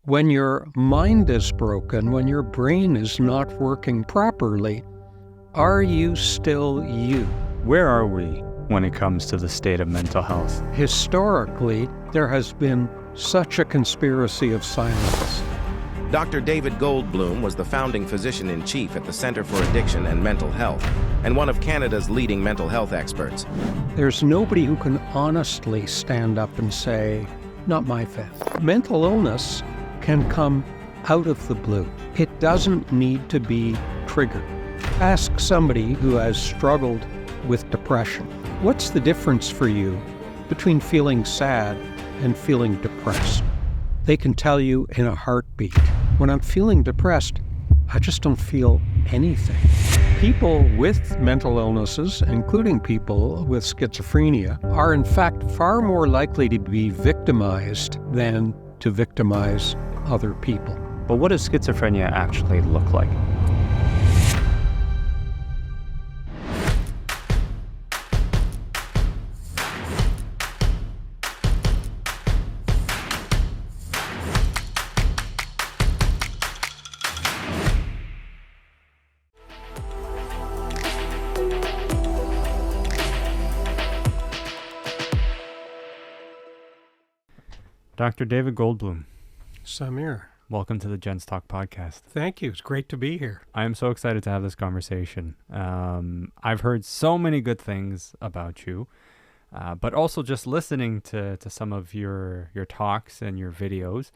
When your mind is broken, when your brain is not working properly, are you still you? Where are we when it comes to the state of mental health? Historically, there has been such a conspiracy of silence. Dr. David Goldbloom was the founding physician-in-chief at the Centre for Addiction and Mental Health, and one of Canada's leading mental health experts. There's nobody who can honestly stand up and say, not my family. Mental illness can come out of the blue. It doesn't need to be triggered. Ask somebody who has struggled with depression. What's the difference for you between feeling sad and feeling depressed? They can tell you in a heartbeat. When I'm feeling depressed, I just don't feel anything. People with mental illnesses, including people with schizophrenia, are in fact far more likely to be victimized than to victimize other people. But what does schizophrenia actually look like? Dr. David Goldbloom. Samir. Welcome to the Gents Talk podcast. Thank you. It's great to be here. I am so excited to have this conversation. I've heard so many good things about you, but also just listening to some of your talks and your videos,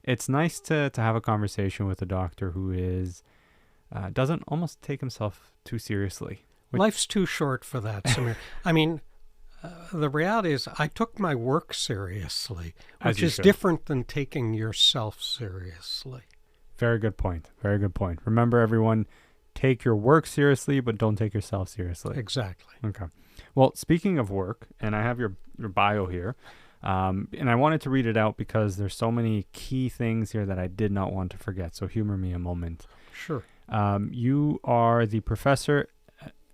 it's nice to have a conversation with a doctor who is doesn't almost take himself too seriously. Life's too short for that, Samir. I mean, the reality is I took my work seriously, which is different than taking yourself seriously. Very good point. Very good point. Remember, everyone, take your work seriously, but don't take yourself seriously. Exactly. Okay. Well, speaking of work, and I have your bio here, and I wanted to read it out because there's so many key things here that I did not want to forget. So humor me a moment. Sure. You are the professor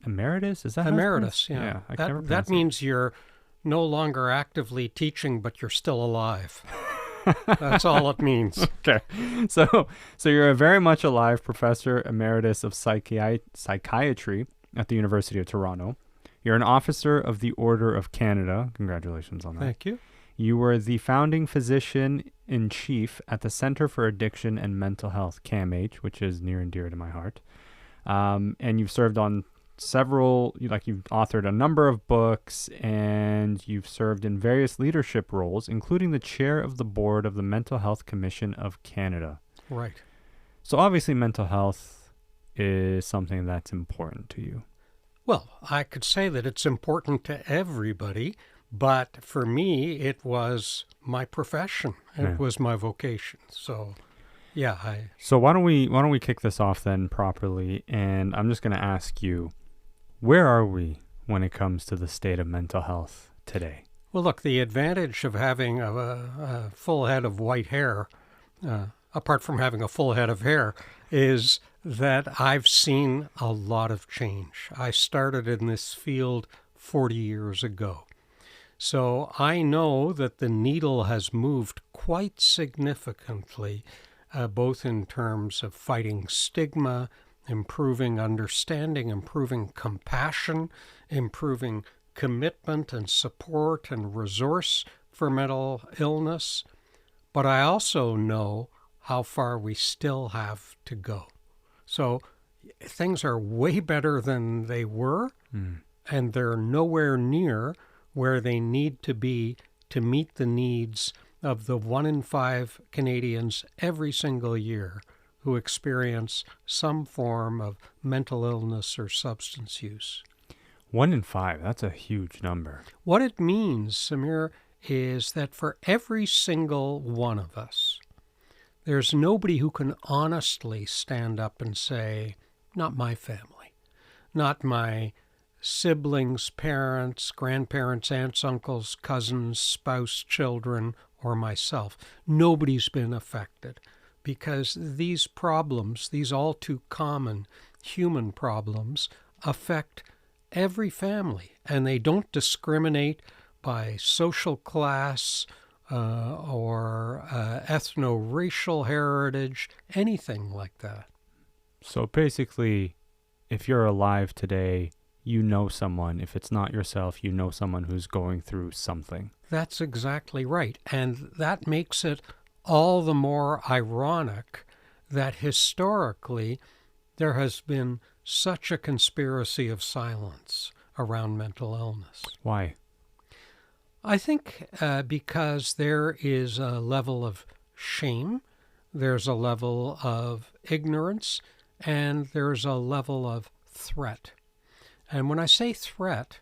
emeritus? Is that emeritus? Yeah. That means you're no longer actively teaching, but you're still alive. That's all it means. Okay. So you're a very much alive professor emeritus of psychiatry at the University of Toronto. You're an officer of the Order of Canada. Congratulations on that. Thank you. You were the founding physician-in-chief at the Centre for Addiction and Mental Health, CAMH, which is near and dear to my heart. And you've served on you've authored a number of books, and you've served in various leadership roles, including the chair of the board of the Mental Health Commission of Canada. Right. So obviously mental health is something that's important to you. Well, I could say that it's important to everybody, but for me, it was my profession. It was my vocation. So, yeah. So why don't we kick this off then properly? And I'm just going to ask you, where are we when it comes to the state of mental health today? Well, look, the advantage of having a full head of white hair, apart from having a full head of hair, is that I've seen a lot of change. I started in this field 40 years ago. So I know that the needle has moved quite significantly, both in terms of fighting stigma, improving understanding, improving compassion, improving commitment and support and resource for mental illness. But I also know how far we still have to go. So things are way better than they were, and they're nowhere near where they need to be to meet the needs of the 1 in 5 Canadians every single year who experience some form of mental illness or substance use. 1 in 5, that's a huge number. What it means, Samir, is that for every single one of us, there's nobody who can honestly stand up and say, not my family, not my siblings, parents, grandparents, aunts, uncles, cousins, spouse, children, or myself. Nobody's been affected. Because these problems, these all too common human problems, affect every family, and they don't discriminate by social class, or ethno-racial heritage, anything like that. So basically, if you're alive today, you know someone. If it's not yourself, you know someone who's going through something. That's exactly right. And that makes it all the more ironic that historically there has been such a conspiracy of silence around mental illness. Why? I think because there is a level of shame, there's a level of ignorance, and there's a level of threat. And when I say threat,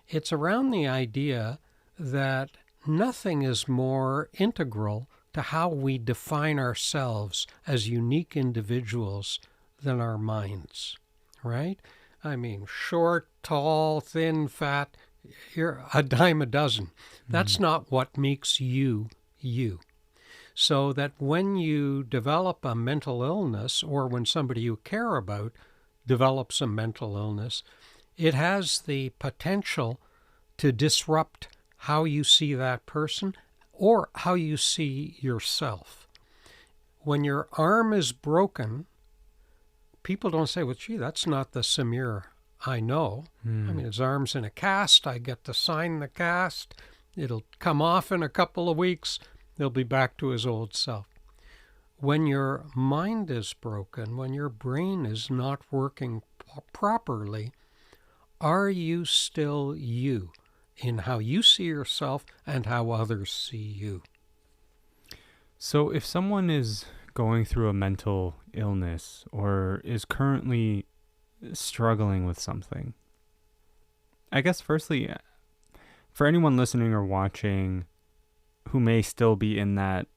it's around the idea that nothing is more integral to how we define ourselves as unique individuals than our minds, right? I mean, short, tall, thin, fat, you're a dime a dozen. That's not what makes you, you. So that when you develop a mental illness, or when somebody you care about develops a mental illness, it has the potential to disrupt how you see that person or how you see yourself. When your arm is broken, people don't say, well, gee, that's not the Samir I know. I mean, his arm's in a cast. I get to sign the cast. It'll come off in a couple of weeks. He'll be back to his old self. When your mind is broken, when your brain is not working properly, are you still you in how you see yourself and how others see you? So if someone is going through a mental illness or is currently struggling with something, I guess firstly, for anyone listening or watching who may still be in that,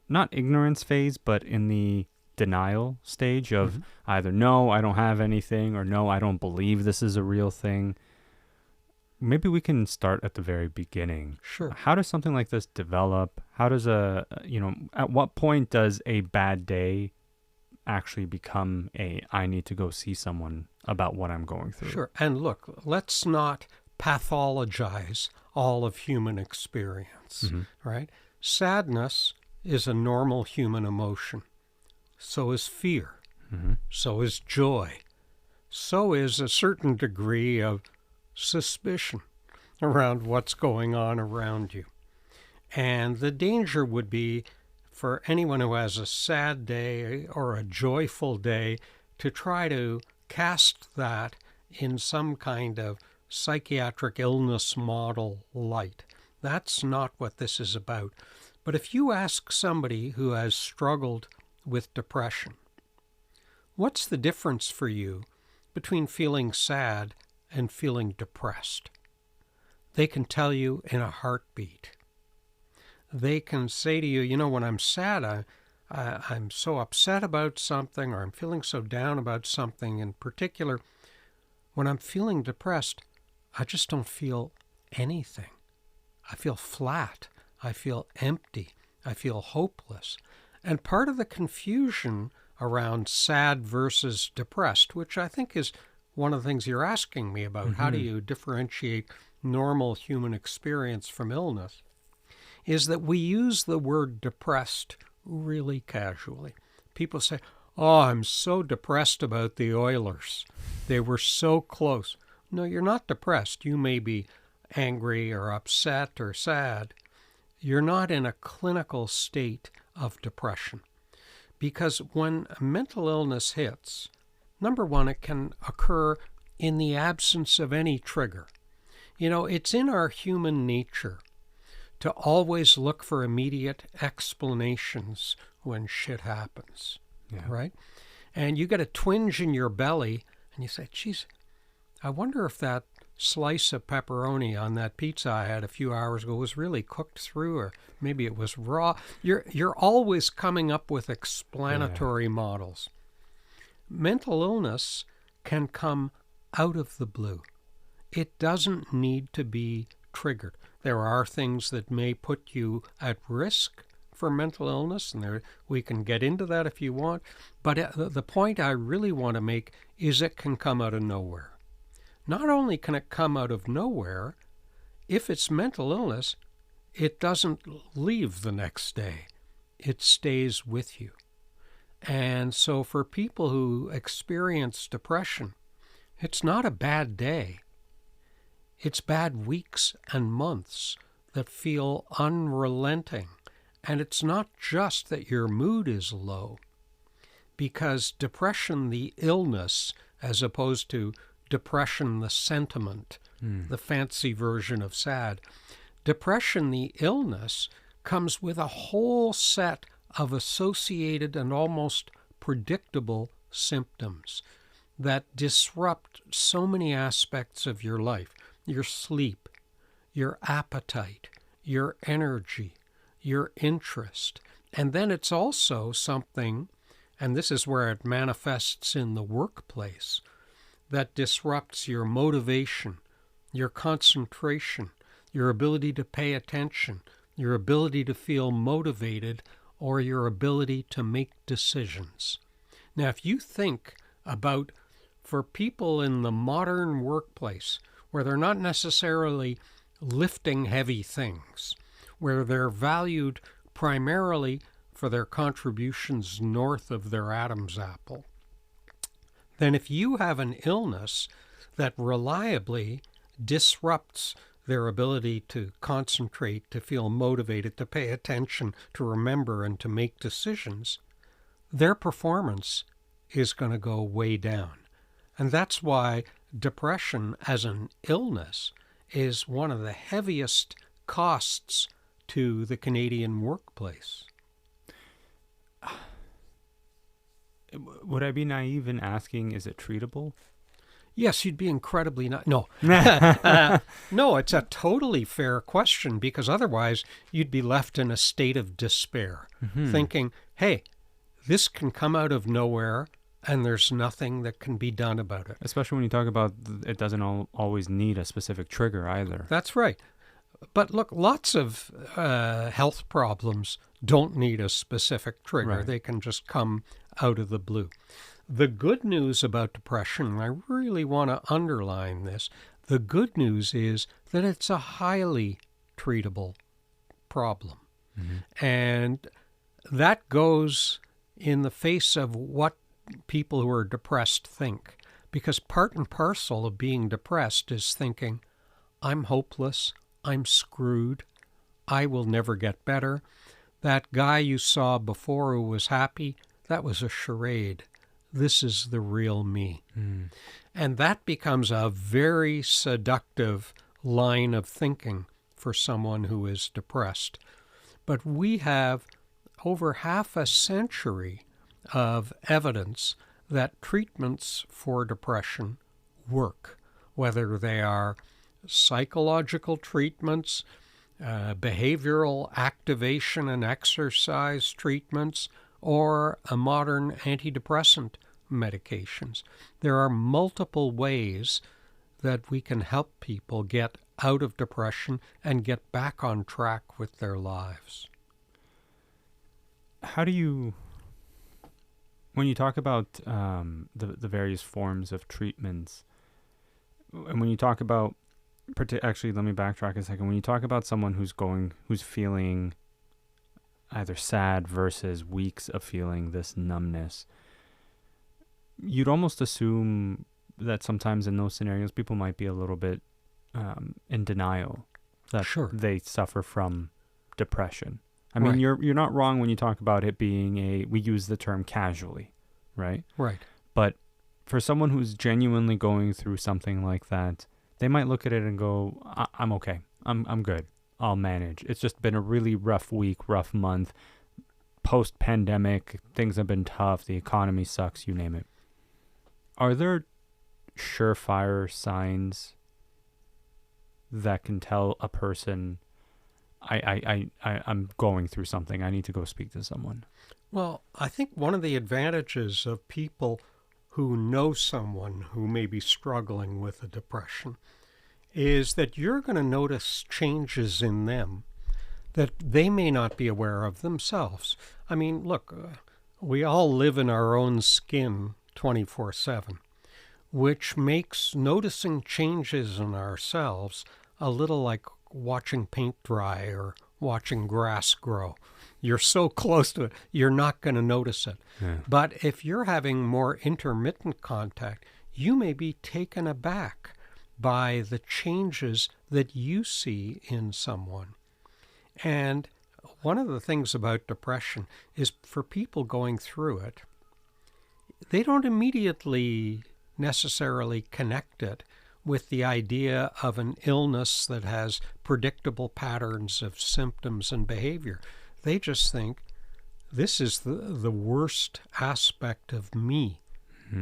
not ignorance phase, but in the denial stage of either, no, I don't have anything, or no, I don't believe this is a real thing, maybe we can start at the very beginning. Sure. How does something like this develop? How does at what point does a bad day actually become I need to go see someone about what I'm going through? Sure. And look, let's not pathologize all of human experience, right? Sadness is a normal human emotion. So is fear. So is joy. So is a certain degree of suspicion around what's going on around you. And the danger would be for anyone who has a sad day or a joyful day to try to cast that in some kind of psychiatric illness model light. That's not what this is about. But if you ask somebody who has struggled with depression, what's the difference for you between feeling sad and feeling depressed? They can tell you in a heartbeat. They can say to you, you know, when I'm sad, I'm so upset about something, or I'm feeling so down about something in particular. When I'm feeling depressed, I just don't feel anything. I feel flat. I feel empty. I feel hopeless. And part of the confusion around sad versus depressed, which I think is one of the things you're asking me about, how do you differentiate normal human experience from illness, is that we use the word depressed really casually. People say, oh, I'm so depressed about the Oilers. They were so close. No, you're not depressed. You may be angry or upset or sad. You're not in a clinical state of depression. Because when mental illness hits, number one, it can occur in the absence of any trigger. You know, it's in our human nature to always look for immediate explanations when shit happens, right? And you get a twinge in your belly, and you say, geez, I wonder if that slice of pepperoni on that pizza I had a few hours ago was really cooked through, or maybe it was raw. You're always coming up with explanatory models. Mental illness can come out of the blue. It doesn't need to be triggered. There are things that may put you at risk for mental illness, and we can get into that if you want. But the point I really want to make is it can come out of nowhere. Not only can it come out of nowhere, if it's mental illness, it doesn't leave the next day. It stays with you. And so for people who experience depression, it's not a bad day. It's bad weeks and months that feel unrelenting. And it's not just that your mood is low, because depression, the illness, as opposed to depression, the sentiment, the fancy version of sad, depression, the illness, comes with a whole set of associated and almost predictable symptoms that disrupt so many aspects of your life: your sleep, your appetite, your energy, your interest. And then it's also something, and this is where it manifests in the workplace, that disrupts your motivation, your concentration, your ability to pay attention, your ability to feel motivated, or your ability to make decisions. Now, if you think about, for people in the modern workplace, where they're not necessarily lifting heavy things, where they're valued primarily for their contributions north of their Adam's apple, then if you have an illness that reliably disrupts their ability to concentrate, to feel motivated, to pay attention, to remember, and to make decisions, their performance is going to go way down. And that's why depression as an illness is one of the heaviest costs to the Canadian workplace. Would I be naive in asking, is it treatable? Yes, you'd be incredibly no. No, it's a totally fair question, because otherwise you'd be left in a state of despair, thinking, hey, this can come out of nowhere and there's nothing that can be done about it. Especially when you talk about it doesn't always need a specific trigger either. That's right. But look, lots of health problems don't need a specific trigger. Right. They can just come out of the blue. The good news about depression, and I really want to underline this, the good news is that it's a highly treatable problem. And that goes in the face of what people who are depressed think. Because part and parcel of being depressed is thinking, I'm hopeless, I'm screwed, I will never get better. That guy you saw before who was happy, that was a charade. This is the real me. And that becomes a very seductive line of thinking for someone who is depressed. But we have over half a century of evidence that treatments for depression work, whether they are psychological treatments, behavioral activation and exercise treatments, or a modern antidepressant medications. There are multiple ways that we can help people get out of depression and get back on track with their lives. How do you, when you talk about the various forms of treatments, and when you talk about, actually, let me backtrack a second. When you talk about someone who's feeling either sad versus weeks of feeling this numbness, you'd almost assume that sometimes in those scenarios people might be a little bit in denial that they suffer from depression. I mean, you're not wrong when you talk about it being we use the term casually, right? Right. But for someone who's genuinely going through something like that, they might look at it and go, I'm okay. I'm good. I'll manage. It's just been a really rough week, rough month. Post-pandemic, things have been tough. The economy sucks, you name it. Are there surefire signs that can tell a person, I'm going through something, I need to go speak to someone? Well, I think one of the advantages of people who know someone who may be struggling with a depression is that you're going to notice changes in them that they may not be aware of themselves. I mean, look, we all live in our own skin 24/7, which makes noticing changes in ourselves a little like watching paint dry or watching grass grow. You're so close to it, you're not going to notice it. Yeah. But if you're having more intermittent contact, you may be taken aback by the changes that you see in someone. And one of the things about depression is for people going through it, they don't immediately necessarily connect it with the idea of an illness that has predictable patterns of symptoms and behavior. They just think, this is the worst aspect of me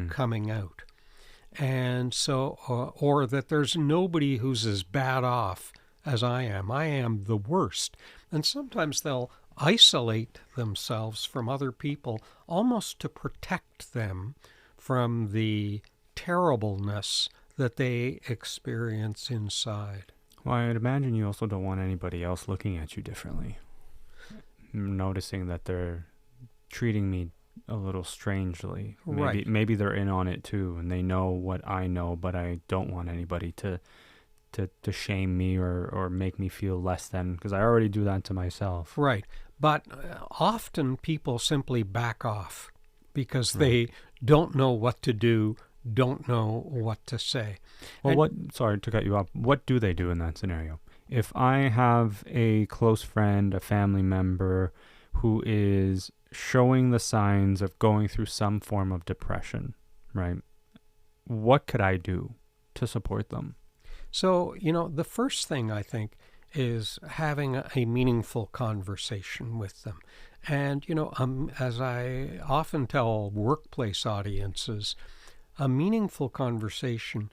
coming out. And so, or that there's nobody who's as bad off as I am. I am the worst. And sometimes they'll isolate themselves from other people almost to protect them from the terribleness that they experience inside. Well, I'd imagine you also don't want anybody else looking at you differently. Noticing that they're treating me a little strangely. Right. Maybe they're in on it too, and they know what I know, but I don't want anybody to shame me or make me feel less than, because I already do that to myself. Right. But often people simply back off because they don't know what to do, don't know what to say. Well, sorry to cut you off. What do they do in that scenario? If I have a close friend, a family member who is showing the signs of going through some form of depression, right? What could I do to support them? So, the first thing I think is having a meaningful conversation with them. And, as I often tell workplace audiences, a meaningful conversation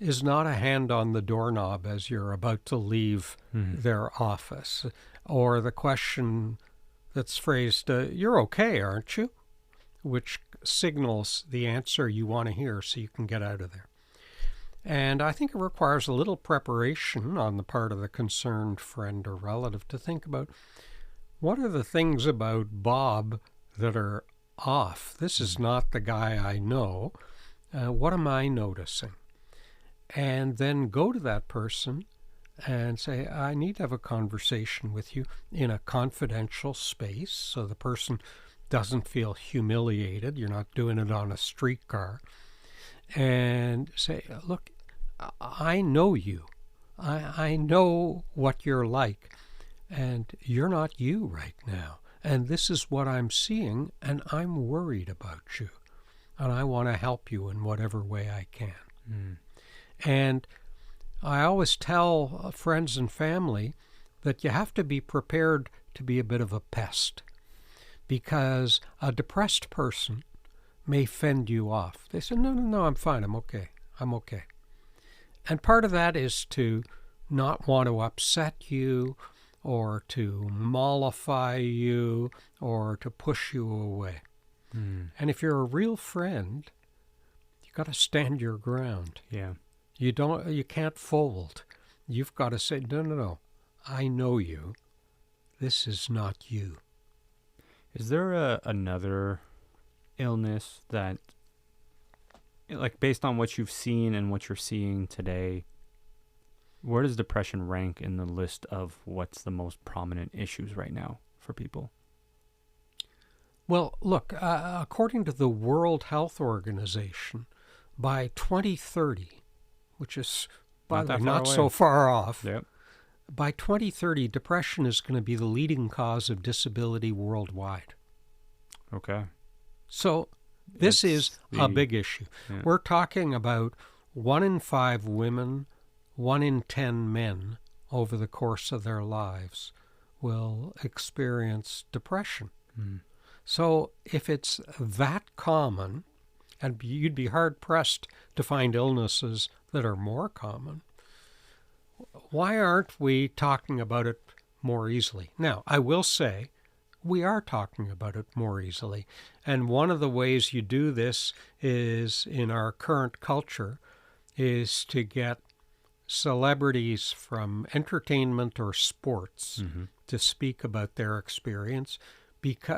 is not a hand on the doorknob as you're about to leave their office, or the question that's phrased, you're okay, aren't you? Which signals the answer you want to hear so you can get out of there. And I think it requires a little preparation on the part of the concerned friend or relative to think about, what are the things about Bob that are off? This is not the guy I know. What am I noticing? And then go to that person and say, I need to have a conversation with you in a confidential space so the person doesn't feel humiliated. You're not doing it on a streetcar. And say, look, I know you. I know what you're like. And you're not you right now. And this is what I'm seeing, and I'm worried about you. And I want to help you in whatever way I can. And I always tell friends and family that you have to be prepared to be a bit of a pest, because a depressed person may fend you off. They say, no, I'm fine, I'm okay. And part of that is to not want to upset you or to mollify you or to push you away. And if you're a real friend, you got to stand your ground. Yeah. You can't fold. You've got to say, no, I know you. This is not you. Is there another illness that, like, based on what you've seen and what you're seeing today, where does depression rank in the list of what's the most prominent issues right now for people? Well, look, according to the World Health Organization, by 2030, which is not so far off, Yep. by 2030, depression is going to be the leading cause of disability worldwide. Okay. So this is a big issue. Yeah. We're talking about 1 in 5 women, 1 in 10 men over the course of their lives will experience depression. So if it's that common, and you'd be hard-pressed to find illnesses that are more common, why aren't we talking about it more easily? Now, I will say we are talking about it more easily. And one of the ways you do this is, in our current culture, is to get celebrities from entertainment or sports to speak about their experience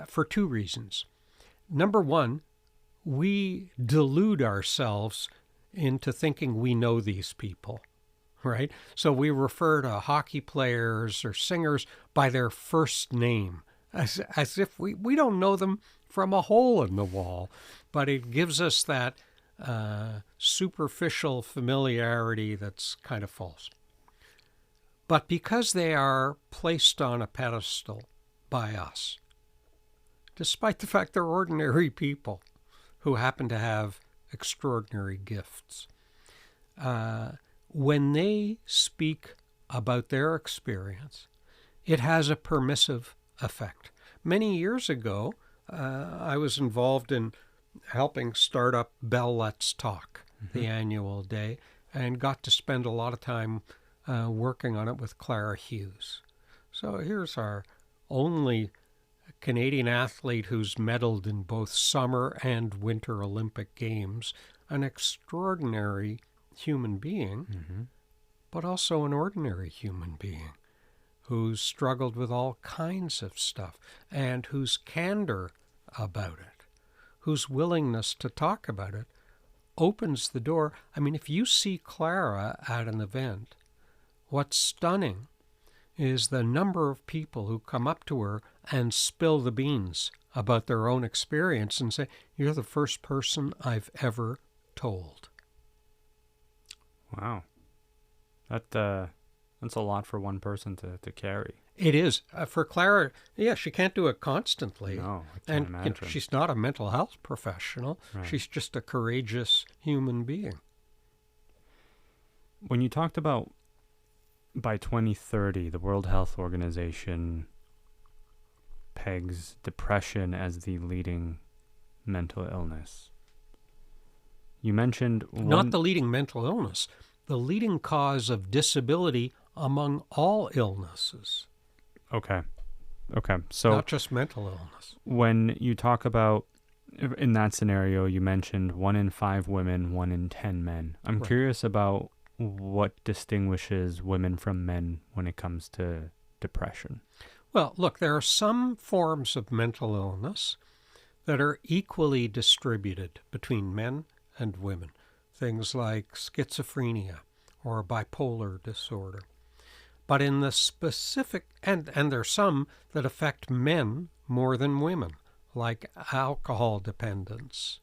for 2 reasons. Number one, we delude ourselves into thinking we know these people. right? So we refer to hockey players or singers by their first name, as if we don't know them from a hole in the wall. But it gives us that superficial familiarity that's kind of false. But because they are placed on a pedestal by us, despite the fact they're ordinary people who happen to have extraordinary gifts, when they speak about their experience, it has a permissive effect. Many years ago, I was involved in helping start up Bell Let's Talk, the annual day, and got to spend a lot of time working on it with Clara Hughes. So here's our only Canadian athlete who's medaled in both summer and winter Olympic Games, an extraordinary human being, but also an ordinary human being who's struggled with all kinds of stuff and whose candor about it, whose willingness to talk about it, opens the door. I mean, if you see Clara at an event, what's stunning is the number of people who come up to her and spill the beans about their own experience and say, "You're the first person I've ever told." Wow. That's a lot for one person to carry. It is. For Clara, yeah, she can't do it constantly. No, I can't imagine. She's not a mental health professional. Right. She's just a courageous human being. When you talked about by 2030, the World Health Organization pegs depression as the leading mental illness. You mentioned Not the leading mental illness, the leading cause of disability among all illnesses. Okay. So not just mental illness. When you talk about, in that scenario, you mentioned 1 in 5 women, 1 in 10 men. I'm Right. curious about what distinguishes women from men when it comes to depression. Well, look, there are some forms of mental illness that are equally distributed between men and women. Things like schizophrenia or bipolar disorder. But in the specific, and there are some that affect men more than women, like alcohol dependence.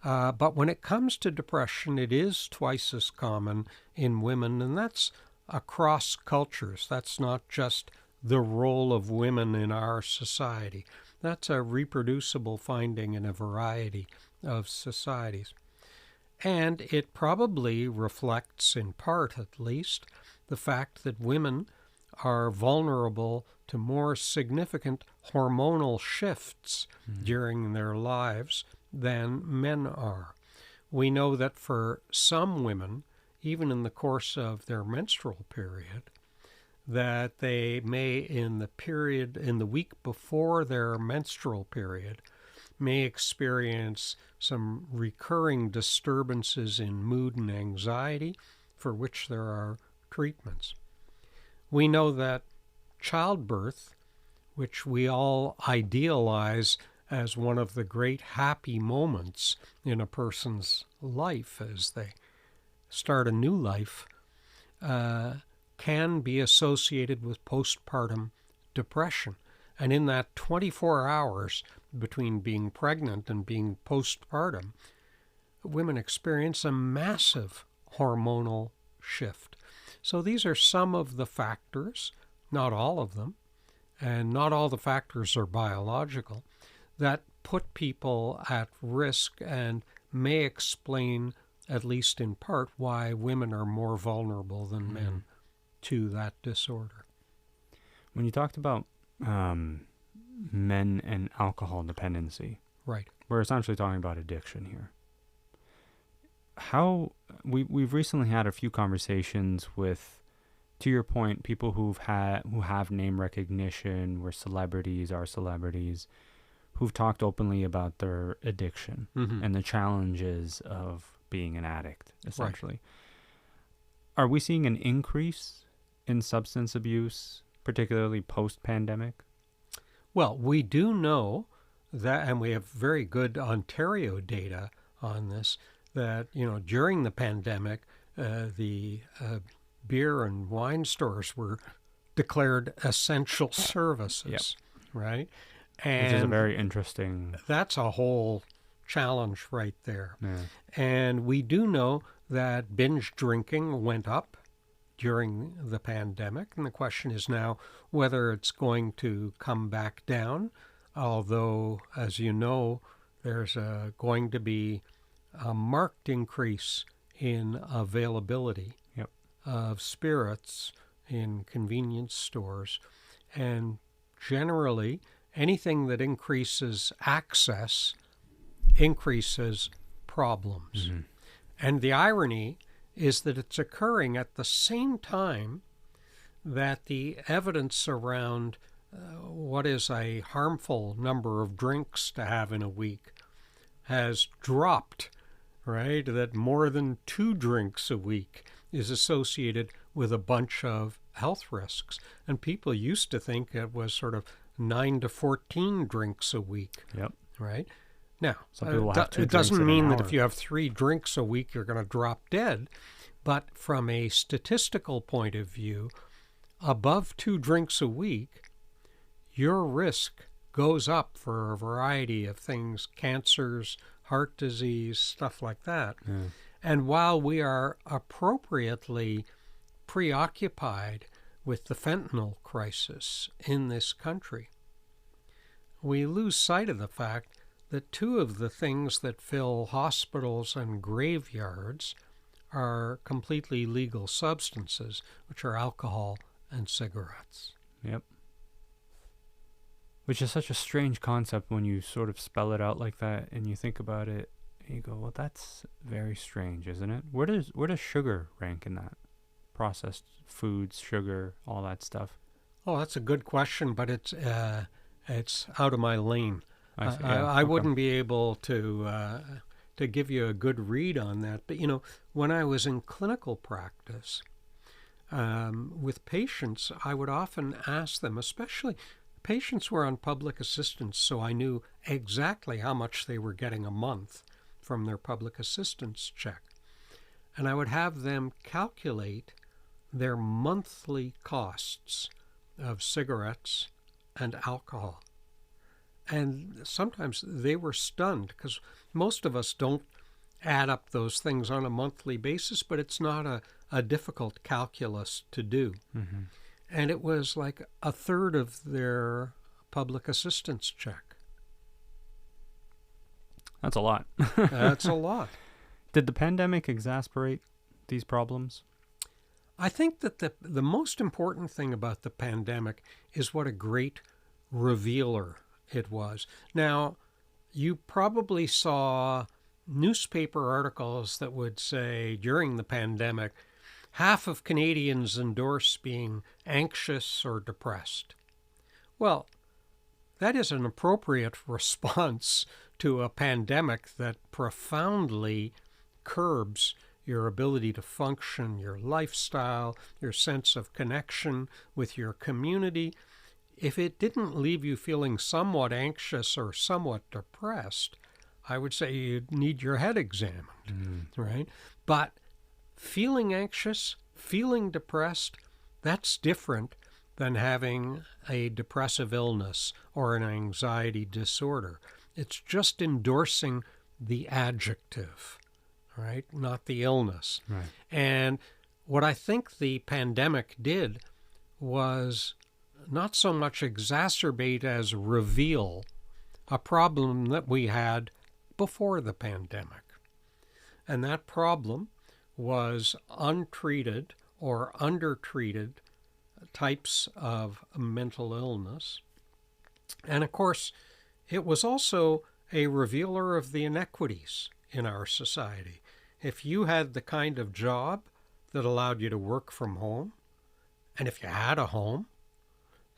But when it comes to depression, it is twice as common in women, and that's across cultures. That's not just the role of women in our society. That's a reproducible finding in a variety of societies. And it probably reflects, in part at least, the fact that women are vulnerable to more significant hormonal shifts during their lives than men are. We know that for some women, even in the course of their menstrual period, that they may, in the week before their menstrual period, may experience some recurring disturbances in mood and anxiety for which there are treatments. We know that childbirth, which we all idealize as one of the great happy moments in a person's life as they start a new life, can be associated with postpartum depression. And in that 24 hours between being pregnant and being postpartum, women experience a massive hormonal shift. So these are some of the factors, not all of them, and not all the factors are biological, that put people at risk and may explain, at least in part, why women are more vulnerable than men to that disorder. When you talked about men and alcohol dependency, Right. we're essentially talking about addiction here. How we've recently had a few conversations with, to your point, people who have name recognition, where celebrities are celebrities, who've talked openly about their addiction and the challenges of being an addict, essentially. Right. Are we seeing an increase in substance abuse, particularly post-pandemic? Well, we do know that, and we have very good Ontario data on this, that, during the pandemic, the beer and wine stores were declared essential services, right? And which is a very interesting. That's a whole challenge right there. Yeah. And we do know that binge drinking went up during the pandemic, and the question is now whether it's going to come back down, although, as you know, there's going to be a marked increase in availability of spirits in convenience stores, and generally anything that increases access increases problems. Mm-hmm. And the irony is that it's occurring at the same time that the evidence around what is a harmful number of drinks to have in a week has dropped, right? That more than 2 drinks a week is associated with a bunch of health risks. And people used to think it was sort of 9 to 14 drinks a week, right? Now, it doesn't mean that if you have 3 drinks a week, you're going to drop dead. But from a statistical point of view, above 2 drinks a week, your risk goes up for a variety of things, cancers, heart disease, stuff like that. Yeah. And while we are appropriately preoccupied with the fentanyl crisis in this country, we lose sight of the fact that 2 of the things that fill hospitals and graveyards are completely legal substances, which are alcohol and cigarettes. Yep. Which is such a strange concept when you sort of spell it out like that and you think about it and you go, well, that's very strange, isn't it? Where does sugar rank in that? Processed foods, sugar, all that stuff. Oh, that's a good question, but it's out of my lane. I wouldn't be able to give you a good read on that. But, when I was in clinical practice with patients, I would often ask them, especially patients were on public assistance, so I knew exactly how much they were getting a month from their public assistance check. And I would have them calculate their monthly costs of cigarettes and alcohol. And sometimes they were stunned because most of us don't add up those things on a monthly basis, but it's not a difficult calculus to do. Mm-hmm. And it was like a third of their public assistance check. That's a lot. That's a lot. Did the pandemic exacerbate these problems? I think that the most important thing about the pandemic is what a great revealer it was. Now, you probably saw newspaper articles that would say during the pandemic, half of Canadians endorse being anxious or depressed. Well, that is an appropriate response to a pandemic that profoundly curbs your ability to function, your lifestyle, your sense of connection with your community. If it didn't leave you feeling somewhat anxious or somewhat depressed, I would say you need your head examined, right? But feeling anxious, feeling depressed, that's different than having a depressive illness or an anxiety disorder. It's just endorsing the adjective, right? Not the illness. Right. And what I think the pandemic did was not so much exacerbate as reveal a problem that we had before the pandemic. And that problem was untreated or undertreated types of mental illness. And of course, it was also a revealer of the inequities in our society. If you had the kind of job that allowed you to work from home, and if you had a home,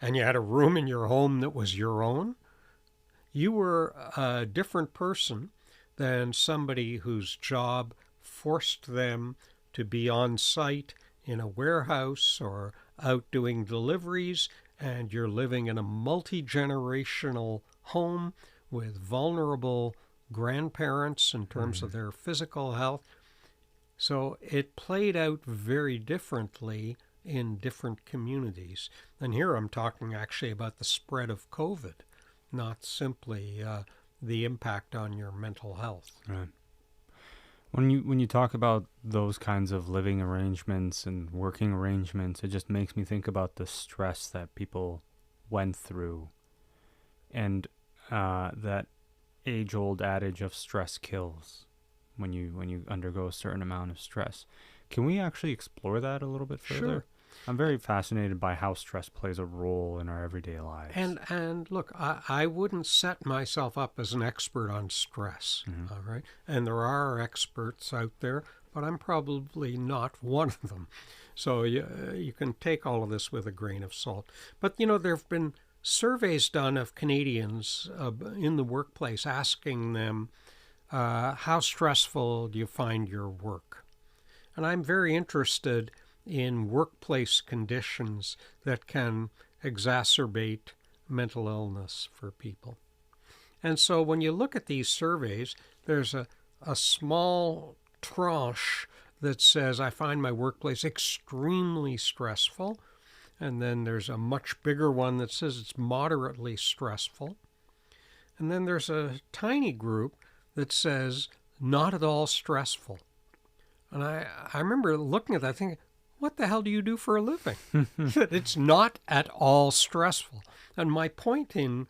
and you had a room in your home that was your own, you were a different person than somebody whose job forced them to be on site in a warehouse or out doing deliveries, and you're living in a multi-generational home with vulnerable grandparents in terms of their physical health. So it played out very differently in different communities. And here I'm talking actually about the spread of COVID, not simply the impact on your mental health. Right. When you talk about those kinds of living arrangements and working arrangements, it just makes me think about the stress that people went through, and that age-old adage of stress kills when you undergo a certain amount of stress. Can we actually explore that a little bit further? Sure. I'm very fascinated by how stress plays a role in our everyday lives. And look, I wouldn't set myself up as an expert on stress, all right? And there are experts out there, but I'm probably not one of them. So you can take all of this with a grain of salt. But, there have been surveys done of Canadians in the workplace asking them, how stressful do you find your work? And I'm very interested in workplace conditions that can exacerbate mental illness for people. And so when you look at these surveys, there's a small tranche that says, I find my workplace extremely stressful. And then there's a much bigger one that says it's moderately stressful. And then there's a tiny group that says, not at all stressful. And I remember looking at that thinking, what the hell do you do for a living? It's not at all stressful. And my point in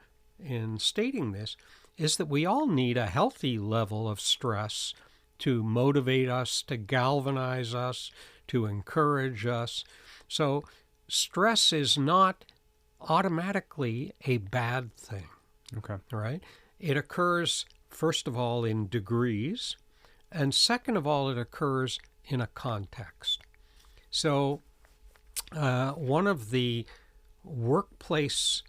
stating this is that we all need a healthy level of stress to motivate us, to galvanize us, to encourage us. So stress is not automatically a bad thing. Okay. Right? It occurs, first of all, in degrees, and second of all, it occurs in a context. So one of the workplace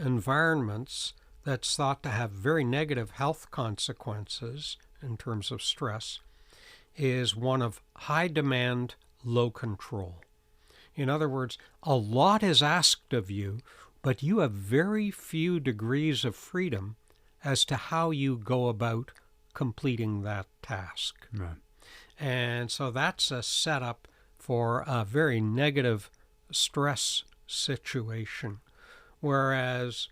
environments that's thought to have very negative health consequences in terms of stress is one of high demand, low control. In other words, a lot is asked of you, but you have very few degrees of freedom as to how you go about completing that task. Right. And so that's a setup for a very negative stress situation. Whereas,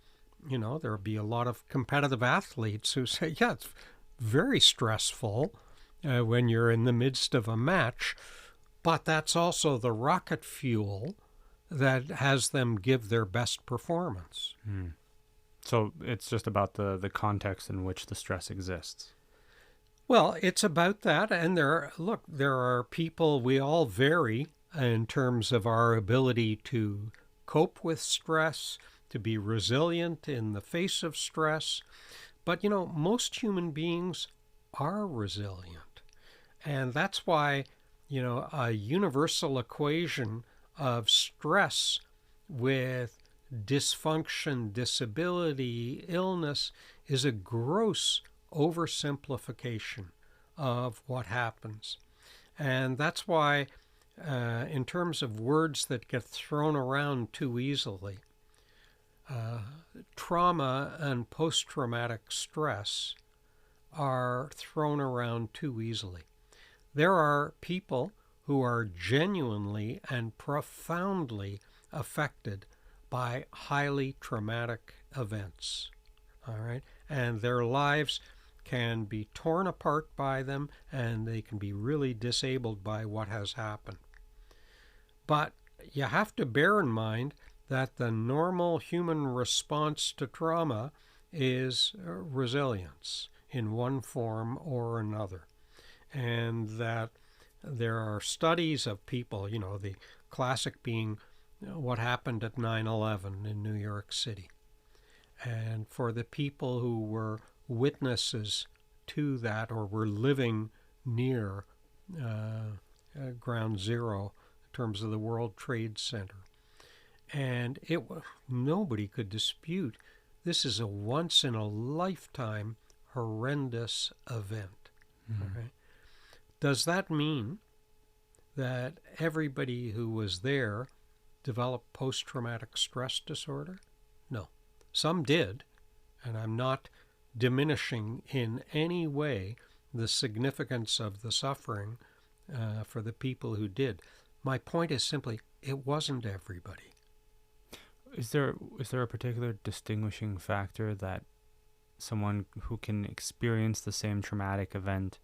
there'll be a lot of competitive athletes who say, yeah, it's very stressful when you're in the midst of a match, but that's also the rocket fuel that has them give their best performance. So it's just about the context in which the stress exists. Well, it's about that, and there are people, we all vary in terms of our ability to cope with stress, to be resilient in the face of stress. But, most human beings are resilient. And that's why, a universal equation of stress with dysfunction, disability, illness is a gross oversimplification of what happens. And that's why, in terms of words that get thrown around too easily, trauma and post-traumatic stress are thrown around too easily. There are people who are genuinely and profoundly affected by highly traumatic events, all right? And their lives can be torn apart by them, and they can be really disabled by what has happened. But you have to bear in mind that the normal human response to trauma is resilience in one form or another. And that there are studies of people, the classic being what happened at 9/11 in New York City. And for the people who were witnesses to that or were living near Ground Zero in terms of the World Trade Center. And nobody could dispute this is a once-in-a-lifetime horrendous event. Okay? Does that mean that everybody who was there developed post-traumatic stress disorder? No. Some did, and I'm not diminishing in any way the significance of the suffering for the people who did. My point is simply, it wasn't everybody. Is there a particular distinguishing factor that someone who can experience the same traumatic event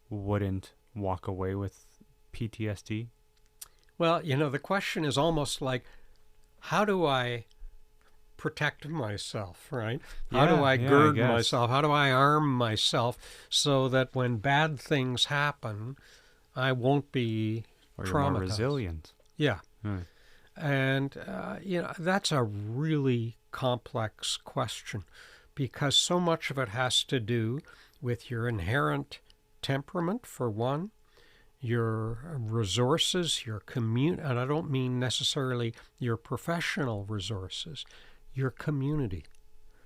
wouldn't walk away with PTSD? Well, the question is almost like, how do I protect myself, right? How do I gird myself? How do I arm myself so that when bad things happen, I won't be or traumatized? You're more resilient. Yeah. And, that's a really complex question because so much of it has to do with your inherent temperament, for one, your resources, your and I don't mean necessarily your professional resources, your community,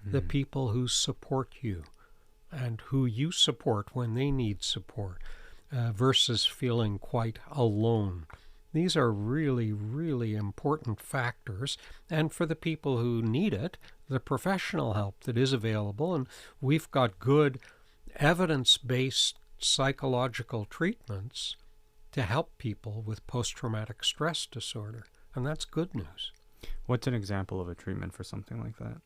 the people who support you and who you support when they need support, versus feeling quite alone. These are really, really important factors. And for the people who need it, the professional help that is available, and we've got good evidence-based psychological treatments to help people with post-traumatic stress disorder. And that's good news. What's an example of a treatment for something like that?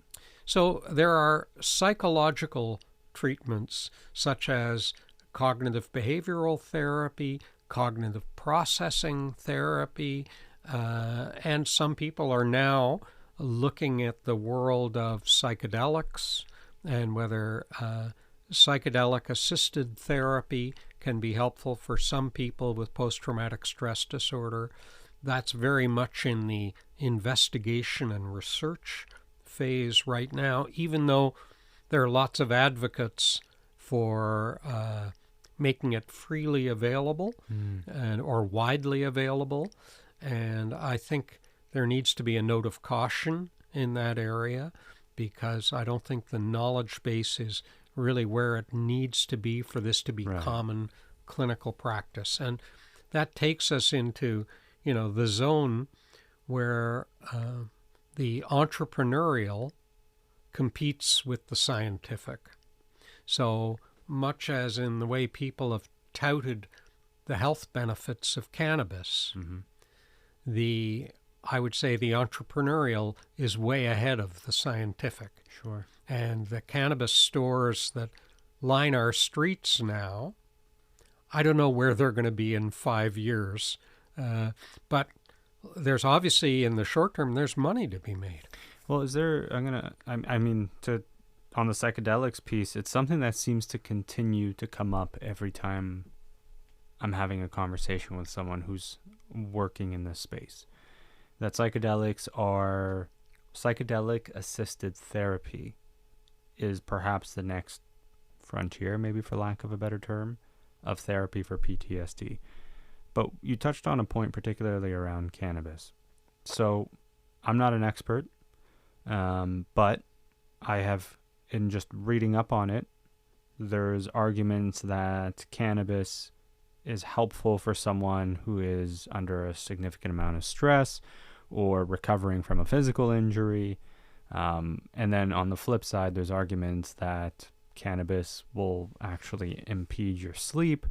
So there are psychological treatments such as cognitive behavioral therapy, cognitive processing therapy, and some people are now looking at the world of psychedelics and whether psychedelic-assisted therapy can be helpful for some people with post-traumatic stress disorder. That's very much in the investigation and research phase right now, even though there are lots of advocates for making it freely available or widely available. And I think there needs to be a note of caution in that area because I don't think the knowledge base is really where it needs to be for this to be common clinical practice. And that takes us into, the zone where the entrepreneurial competes with the scientific. So much as in the way people have touted the health benefits of cannabis, I would say the entrepreneurial is way ahead of the scientific. Sure. And the cannabis stores that line our streets now, I don't know where they're going to be in 5 years, but there's obviously in the short term there's money to be made. Well, is there? On the psychedelics piece, it's something that seems to continue to come up every time I'm having a conversation with someone who's working in this space. That psychedelic-assisted therapy is perhaps the next frontier, maybe for lack of a better term, of therapy for PTSD. But you touched on a point particularly around cannabis. So I'm not an expert, but I have, in just reading up on it, there's arguments that cannabis is helpful for someone who is under a significant amount of stress or recovering from a physical injury. And then on the flip side, there's arguments that cannabis will actually impede your sleep.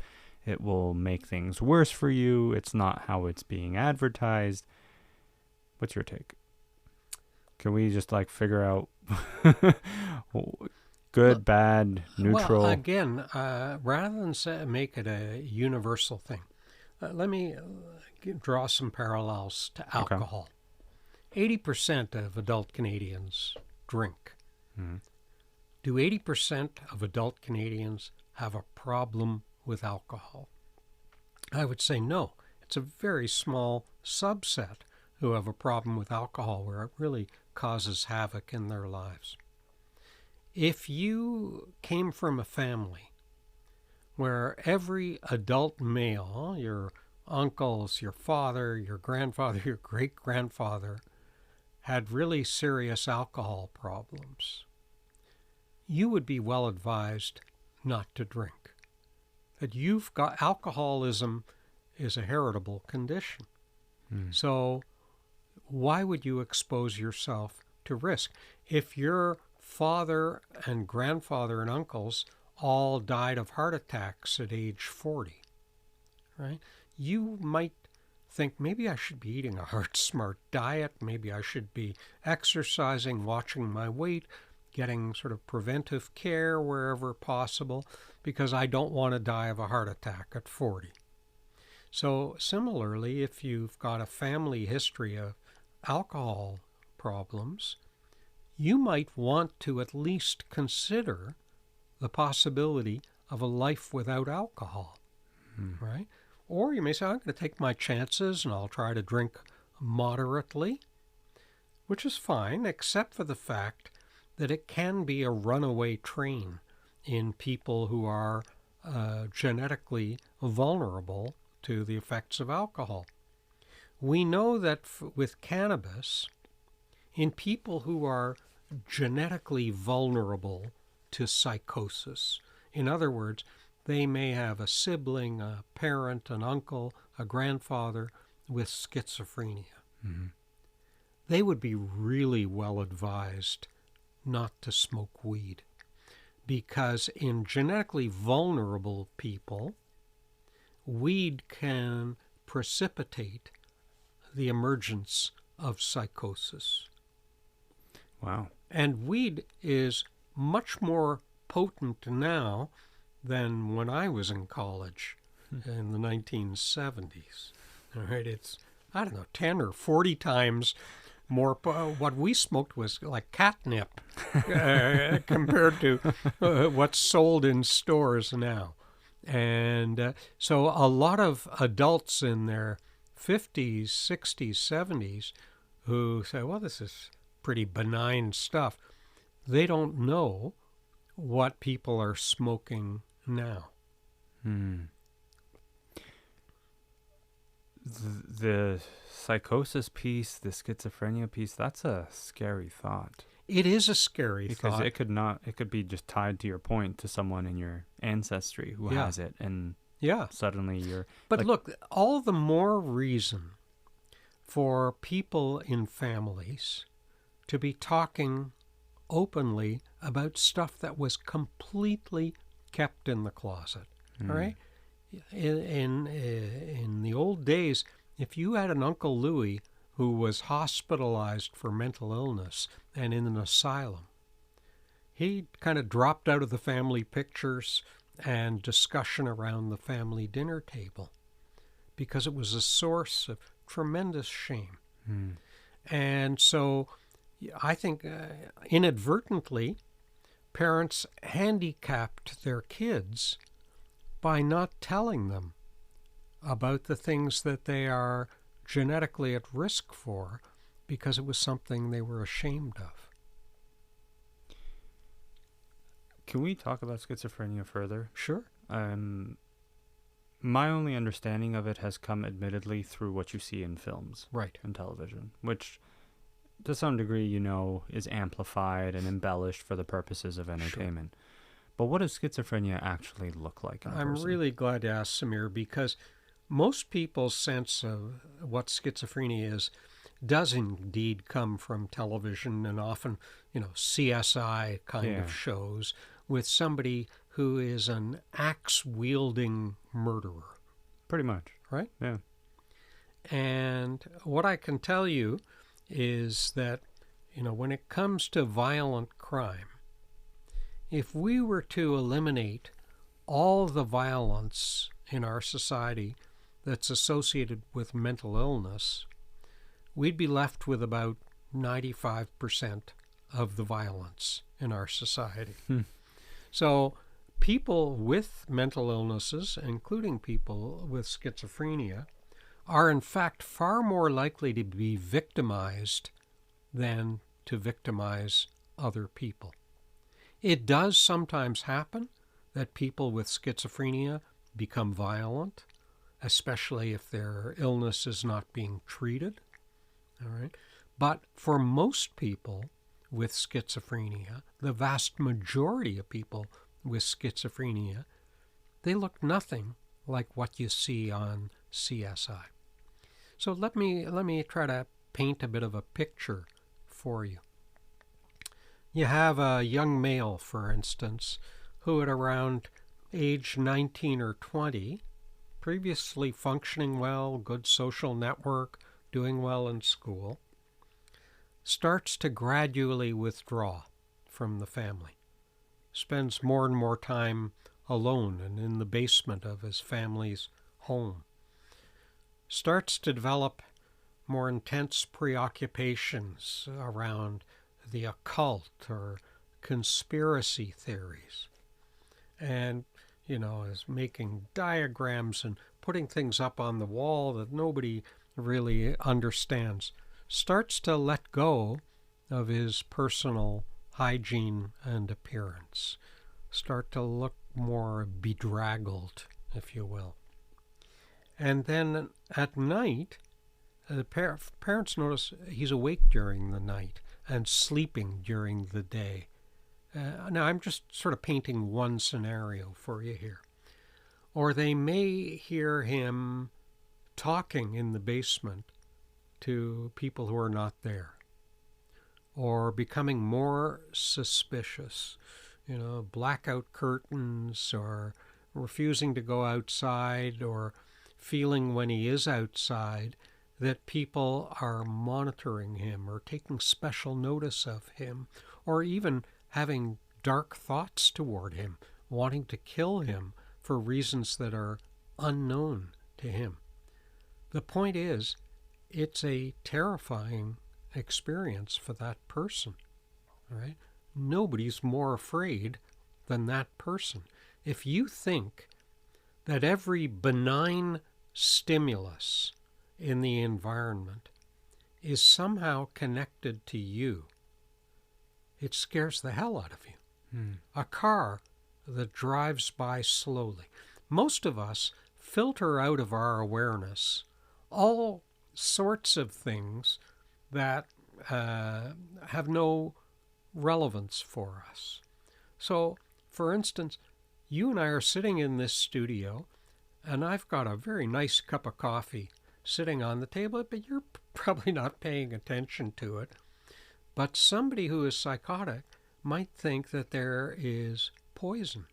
It will make things worse for you. It's not how it's being advertised. What's your take? Can we just figure out good, bad, neutral? Well, again, rather than make it a universal thing, let me draw some parallels to alcohol. 80% of adult Canadians drink. Do 80% of adult Canadians have a problem with alcohol? I would say no. It's a very small subset who have a problem with alcohol where it really causes havoc in their lives. If you came from a family where every adult male, your uncles, your father, your grandfather, your great-grandfather, had really serious alcohol problems, you would be well advised not to drink. That alcoholism is a heritable condition. So why would you expose yourself to risk? If your father and grandfather and uncles all died of heart attacks at age 40, right? You might think maybe I should be eating a heart smart diet, maybe I should be exercising, watching my weight, getting sort of preventive care wherever possible, because I don't want to die of a heart attack at 40. So similarly, if you've got a family history of alcohol problems, you might want to at least consider the possibility of a life without alcohol, right? Or you may say, I'm going to take my chances and I'll try to drink moderately, which is fine, except for the fact that it can be a runaway train in people who are genetically vulnerable to the effects of alcohol. We know that with cannabis, in people who are genetically vulnerable to psychosis, in other words, they may have a sibling, a parent, an uncle, a grandfather with schizophrenia. They would be really well advised not to smoke weed, because in genetically vulnerable people, weed can precipitate the emergence of psychosis. Wow. And weed is much more potent now than when I was in college in the 1970s. All right, it's, 10 or 40 times more. What we smoked was like catnip compared to what's sold in stores now. And so a lot of adults in their 50s, 60s, 70s who say, well, this is pretty benign stuff, they don't know what people are smoking now. The psychosis piece, the schizophrenia piece, that's a scary thought. It is a scary because thought. it could be just tied to your point to someone in your ancestry who has it, and suddenly you're... But look, all the more reason for people in families to be talking openly about stuff that was completely kept in the closet. All right? In the old days, if you had an Uncle Louis who was hospitalized for mental illness and in an asylum, he kind of dropped out of the family pictures and discussion around the family dinner table because it was a source of tremendous shame. And so I think inadvertently, parents handicapped their kids by not telling them about the things that they are genetically at risk for because it was something they were ashamed of. Can we talk about schizophrenia further? Sure. My only understanding of it has come admittedly through what you see in films and television, which to some degree, is amplified and embellished for the purposes of entertainment. Sure. But what does schizophrenia actually look like in a person? I'm really glad you asked, Samir, because most people's sense of what schizophrenia is does indeed come from television and often, CSI kind of shows with somebody who is an axe-wielding murderer. Pretty much. Right? Yeah. And what I can tell you is that, when it comes to violent crime, if we were to eliminate all the violence in our society that's associated with mental illness, we'd be left with about 95% of the violence in our society. So people with mental illnesses, including people with schizophrenia, are in fact far more likely to be victimized than to victimize other people. It does sometimes happen that people with schizophrenia become violent, especially if their illness is not being treated. All right? But for most people with schizophrenia, the vast majority of people with schizophrenia, they look nothing like what you see on CSI. So let me try to paint a bit of a picture for you. You have a young male, for instance, who at around age 19 or 20 previously functioning well, good social network, doing well in school, starts to gradually withdraw from the family, spends more and more time alone and in the basement of his family's home, starts to develop more intense preoccupations around the occult or conspiracy theories, and is making diagrams and putting things up on the wall that nobody really understands, starts to let go of his personal hygiene and appearance, start to look more bedraggled, if you will. And then at night, the parents notice he's awake during the night and sleeping during the day. Now, I'm just sort of painting one scenario for you here. Or they may hear him talking in the basement to people who are not there, or becoming more suspicious, blackout curtains, or refusing to go outside, or feeling when he is outside that people are monitoring him or taking special notice of him, or even having dark thoughts toward him, wanting to kill him for reasons that are unknown to him. The point is, it's a terrifying experience for that person, right? Nobody's more afraid than that person. If you think that every benign stimulus in the environment is somehow connected to you, it scares the hell out of you. A car that drives by slowly. Most of us filter out of our awareness all sorts of things that have no relevance for us. So, for instance, you and I are sitting in this studio, and I've got a very nice cup of coffee sitting on the table, but you're probably not paying attention to it. But somebody who is psychotic might think that there is poison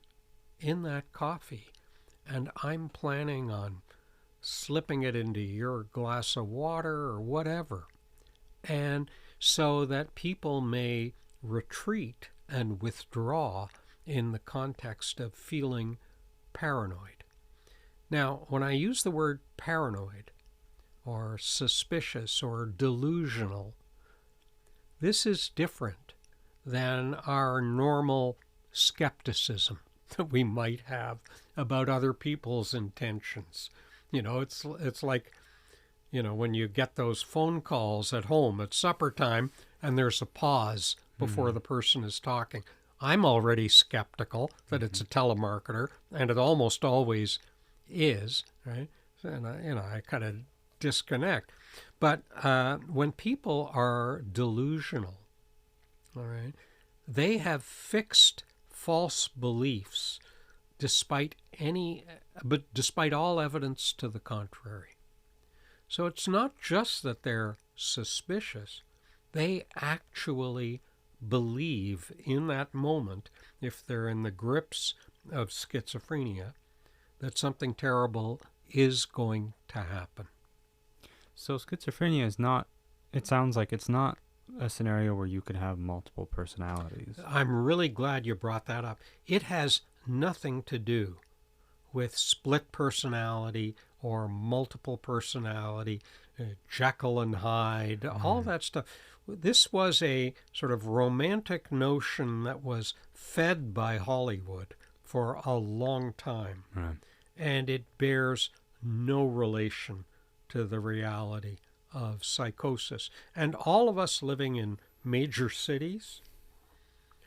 in that coffee, and I'm planning on slipping it into your glass of water or whatever. And so that people may retreat and withdraw in the context of feeling paranoid. Now, when I use the word paranoid or suspicious or delusional, this is different than our normal skepticism that we might have about other people's intentions. It's like, when you get those phone calls at home at supper time and there's a pause before the person is talking. I'm already skeptical that it's a telemarketer, and it almost always is, right? And I kind of disconnect. But when people are delusional, all right, they have fixed false beliefs despite all evidence to the contrary. So it's not just that they're suspicious, they actually believe in that moment, if they're in the grips of schizophrenia, that something terrible is going to happen. So schizophrenia is not, it sounds like it's not a scenario where you could have multiple personalities. I'm really glad you brought that up. It has nothing to do with split personality or multiple personality, Jekyll and Hyde, all that stuff. This was a sort of romantic notion that was fed by Hollywood for a long time. Right. And it bears no relation to the reality of psychosis. And all of us living in major cities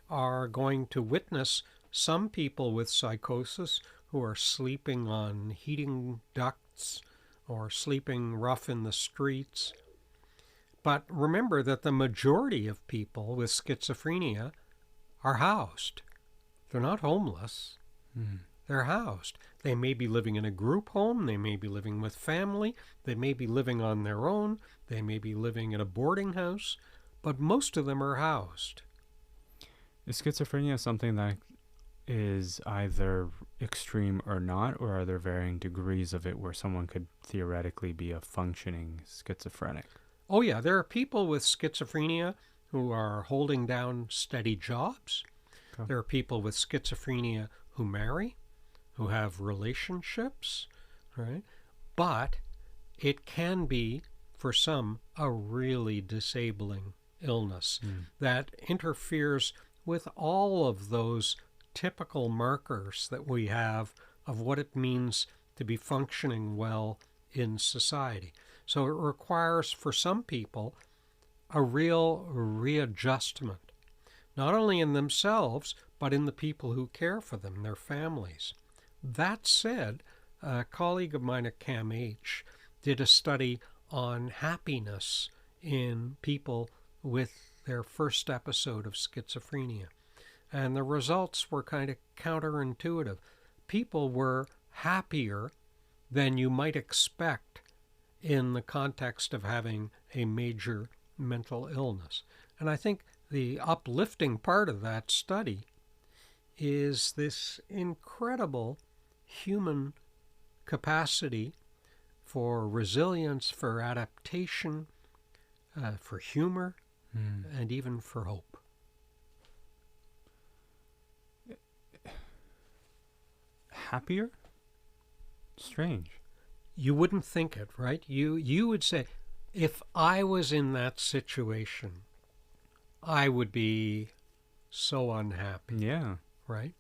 are going to witness some people with psychosis who are sleeping on heating ducts or sleeping rough in the streets. But remember that the majority of people with schizophrenia are housed. They're not homeless. They're housed. They may be living in a group home. They may be living with family. They may be living on their own. They may be living in a boarding house. But most of them are housed. Is schizophrenia something that is either extreme or not, or are there varying degrees of it where someone could theoretically be a functioning schizophrenic? Oh, yeah, there are people with schizophrenia who are holding down steady jobs. Okay. There are people with schizophrenia who marry, who have relationships, right? But it can be, for some, a really disabling illness that interferes with all of those typical markers that we have of what it means to be functioning well in society. So it requires, for some people, a real readjustment, not only in themselves, but in the people who care for them, their families. That said, a colleague of mine at CAMH did a study on happiness in people with their first episode of schizophrenia. And the results were kind of counterintuitive. People were happier than you might expect in the context of having a major mental illness. And I think the uplifting part of that study is this incredible human capacity for resilience, for adaptation, for humor, and even for hope. Happier? Strange. You wouldn't think it, right? You would say, if I was in that situation, I would be so unhappy. Yeah. Right?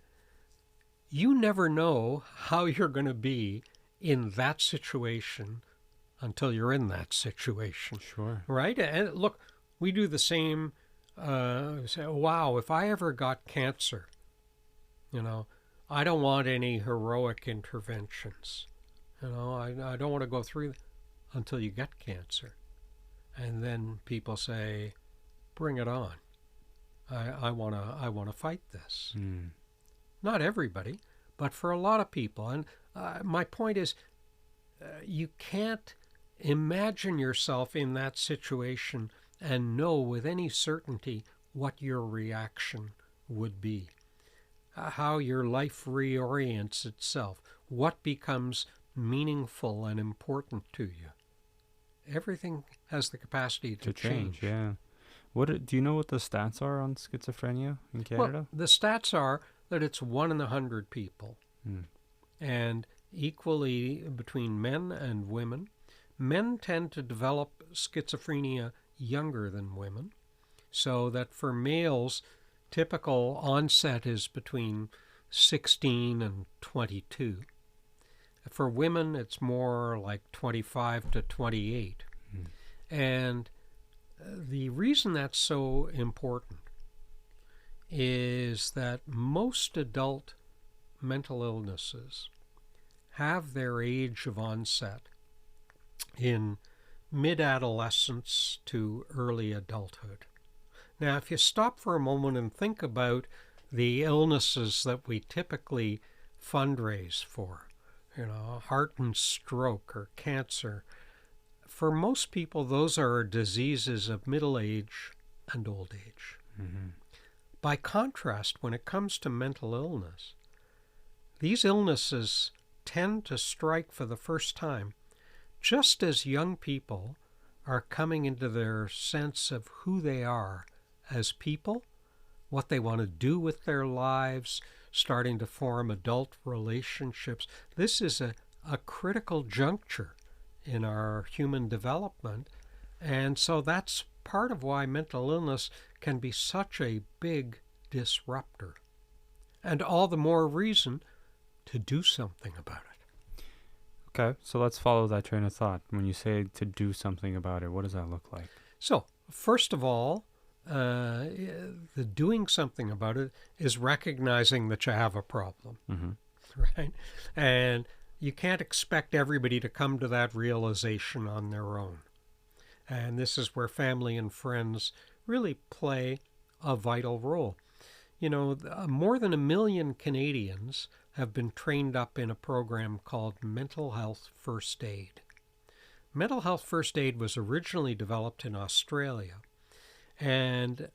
You never know how you're going to be in that situation until you're in that situation. Sure. Right? And look, we do the same. Say, wow, if I ever got cancer, I don't want any heroic interventions. I don't want to go through until you get cancer. And then people say, bring it on. I want to fight this. Not everybody, but for a lot of people. And my point is, you can't imagine yourself in that situation and know with any certainty what your reaction would be, how your life reorients itself, what becomes meaningful and important to you. Everything has the capacity to change. Yeah. Do you know what the stats are on schizophrenia in Canada? Well, the stats are that it's 1 in 100 people, and equally between men and women. Men tend to develop schizophrenia younger than women, so that for males, typical onset is between 16 and 22. For women, it's more like 25 to 28. And the reason that's so important is that most adult mental illnesses have their age of onset in mid-adolescence to early adulthood. Now, if you stop for a moment and think about the illnesses that we typically fundraise for, heart and stroke or cancer, for most people, those are diseases of middle age and old age. By contrast, when it comes to mental illness, these illnesses tend to strike for the first time just as young people are coming into their sense of who they are as people, what they want to do with their lives, starting to form adult relationships. This is a critical juncture in our human development, and so that's part of why mental illness can be such a big disruptor, and all the more reason to do something about it. Okay, so let's follow that train of thought. When you say to do something about it, what does that look like? So, first of all, the doing something about it is recognizing that you have a problem, right? And you can't expect everybody to come to that realization on their own. And this is where family and friends really play a vital role. More than 1 million Canadians have been trained up in a program called Mental Health First Aid. Mental Health First Aid was originally developed in Australia, And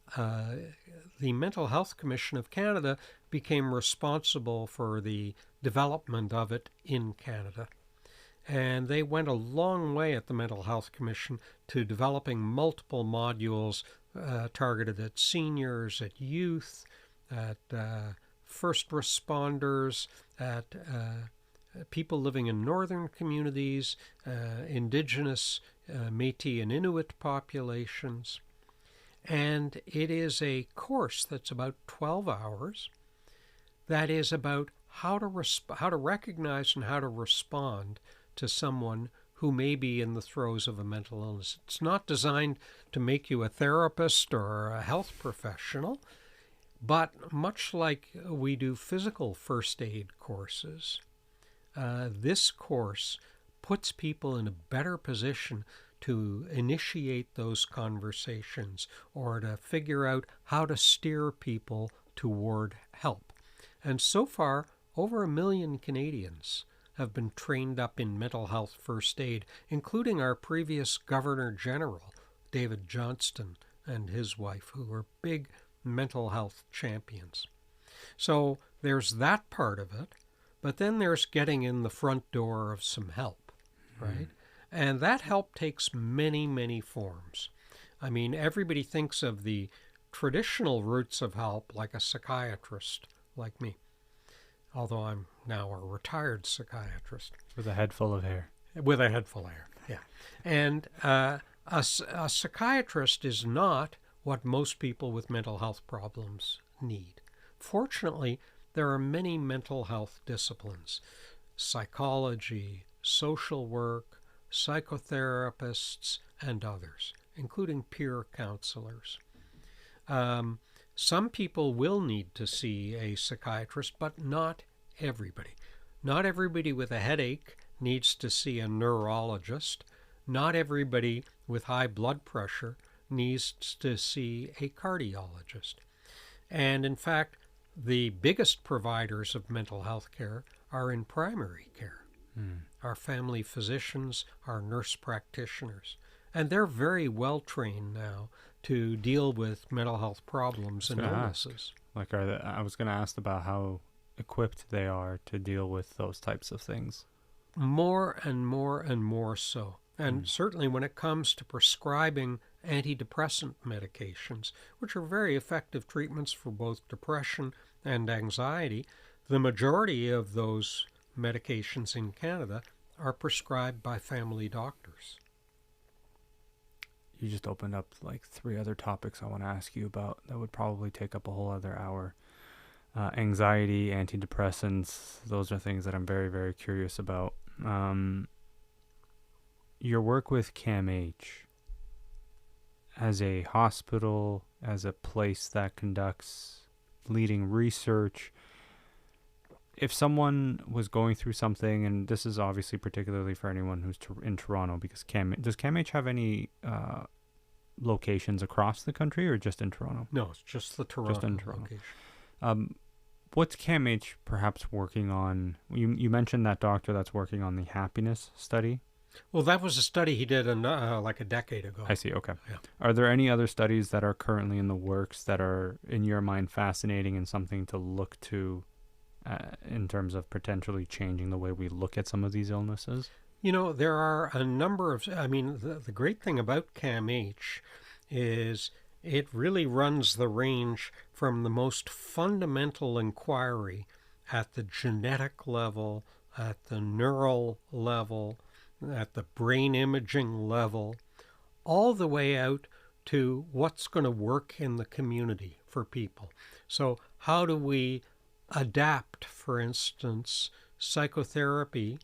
the Mental Health Commission of Canada became responsible for the development of it in Canada. And they went a long way at the Mental Health Commission to developing multiple modules targeted at seniors, at youth, at first responders, at people living in northern communities, Indigenous, Métis and Inuit populations. And it is a course that's about 12 hours that is about how to recognize and how to respond to someone who may be in the throes of a mental illness. It's not designed to make you a therapist or a health professional, but much like we do physical first aid courses, this course puts people in a better position to initiate those conversations or to figure out how to steer people toward help. And so far, over 1 million Canadians have been trained up in mental health first aid, including our previous Governor General, David Johnston, and his wife, who were big mental health champions. So there's that part of it, but then there's getting in the front door of some help, right? And that help takes many, many forms. I mean, everybody thinks of the traditional routes of help like a psychiatrist like me, although I'm now a retired psychiatrist. With a head full of hair. With a head full of hair, yeah. And a psychiatrist is not what most people with mental health problems need. Fortunately, there are many mental health disciplines: psychology, social work, psychotherapists, and others, including peer counselors. Some people will need to see a psychiatrist, but not everybody. Not everybody with a headache needs to see a neurologist. Not everybody with high blood pressure needs to see a cardiologist. And in fact, the biggest providers of mental health care are in primary care. Our family physicians, our nurse practitioners, and they're very well trained now to deal with mental health problems and illnesses. I was going to ask about how equipped they are to deal with those types of things. More and more and more so. And certainly when it comes to prescribing antidepressant medications, which are very effective treatments for both depression and anxiety, the majority of those medications in Canada are prescribed by family doctors. You just opened up like 3 other topics I want to ask you about that would probably take up a whole other hour. Anxiety, antidepressants, those are things that I'm very, very curious about. Your work with CAMH as a hospital, as a place that conducts leading research, if someone was going through something, and this is obviously particularly for anyone who's in Toronto, because does CAMH have any locations across the country or just in Toronto? No, it's just the Toronto location. What's CAMH perhaps working on? You mentioned that doctor that's working on the happiness study. Well, that was a study he did like a decade ago. I see, okay. Yeah. Are there any other studies that are currently in the works that are, in your mind, fascinating and something to look to in terms of potentially changing the way we look at some of these illnesses? You know, there are a number of, the great thing about CAMH is it really runs the range from the most fundamental inquiry at the genetic level, at the neural level, at the brain imaging level, all the way out to what's going to work in the community for people. So how do we adapt, for instance, psychotherapy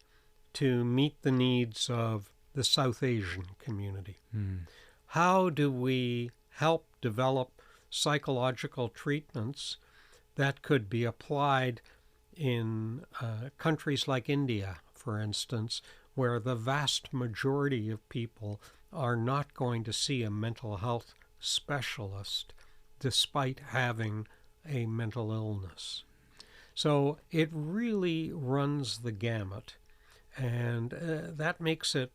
to meet the needs of the South Asian community? How do we help develop psychological treatments that could be applied in countries like India, for instance, where the vast majority of people are not going to see a mental health specialist despite having a mental illness? So it really runs the gamut, and that makes it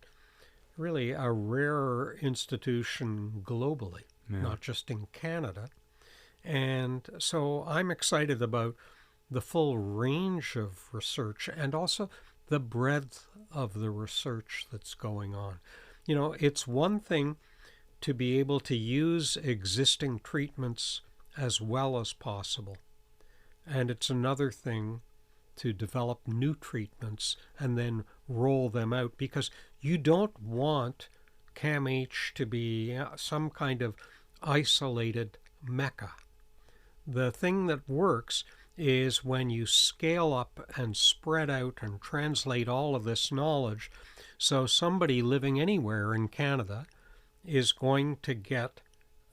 really a rare institution globally. not just in Canada. And so I'm excited about the full range of research and also the breadth of the research that's going on. You know, it's one thing to be able to use existing treatments as well as possible. And it's another thing to develop new treatments and then roll them out, because you don't want CAMH to be some kind of isolated mecca. The thing that works is when you scale up and spread out and translate all of this knowledge, so somebody living anywhere in Canada is going to get